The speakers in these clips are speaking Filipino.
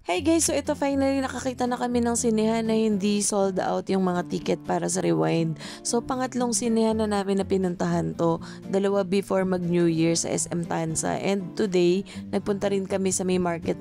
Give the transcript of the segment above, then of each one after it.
Hey guys, so ito finally nakakita na kami ng sinehan na hindi sold out yung mga ticket para sa Rewind. So pangatlong sinehan na namin na pinuntahan to, dalawa before mag New Year sa SM Tanza, and today nagpunta rin kami sa may market.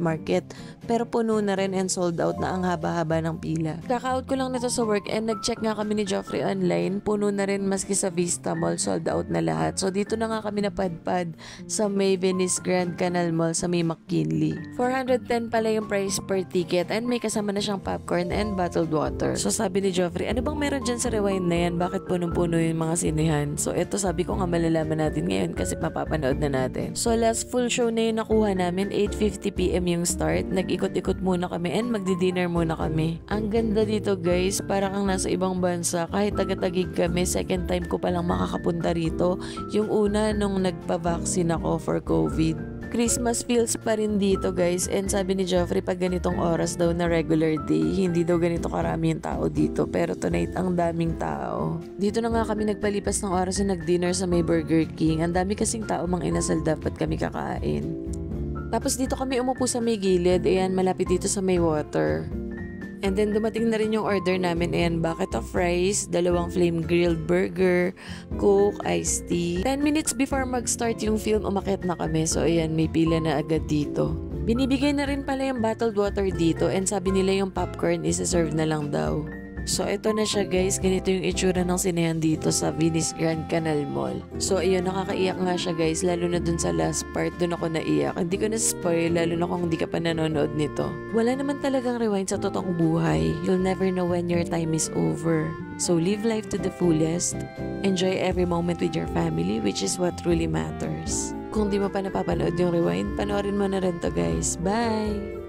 Pero puno na rin and sold out na ang haba-haba ng pila. Kaka-out ko lang nito sa work and nag-check nga kami ni Joffrey online, puno na rin maski sa Vista Mall, sold out na lahat. So dito na nga kami napadpad sa may Venice Grand Canal Mall sa may McKinley. 410 pala yung price per ticket and may kasama na siyang popcorn and bottled water. So sabi ni Joffrey, ano bang meron dyan sa Rewind na yan? Bakit punong-puno yung mga sinehan? So ito sabi ko nga malalaman natin ngayon kasi mapapanood na natin. So last full show na yung nakuha namin, 8:50 PM yung start. Nag-ikot-ikot muna kami and magdi-dinner muna kami. Ang ganda dito guys, parang kang nasa ibang bansa. Kahit taga-tagig kami, second time ko palang makakapunta rito. Yung una nung nagpa-vaccine ako for COVID. Christmas feels pa rin dito guys, and sabi ni Joffrey pag ganitong oras daw na regular day, hindi daw ganito karami yung tao dito, pero tonight ang daming tao. Dito na nga kami nagpalipas ng oras na nag-dinner sa may Burger King. Ang dami kasing tao mang inasal dapat kami kakain. Tapos dito kami umupo sa may gilid, ayan malapit dito sa may water. And then dumating na rin yung order namin, ayan, bucket of rice, dalawang flame grilled burger, coke, iced tea. 10 minutes before mag-start yung film, umakyat na kami. So ayan, may pila na agad dito. Binibigay na rin pala yung bottled water dito, and sabi nila yung popcorn isa-serve na lang daw. So ito na siya guys, ganito yung itsura ng sinehan dito sa Venice Grand Canal Mall. So ayun, nakakaiyak nga siya guys, lalo na dun sa last part, dun ako naiyak. Hindi ko na spoil, lalo na kung hindi ka pa nanonood nito. Wala naman talagang rewind sa totoong buhay. You'll never know when your time is over. So live life to the fullest. Enjoy every moment with your family, which is what truly matters. Kung di mo pa napapanood yung rewind, panoorin mo na rin to guys. Bye!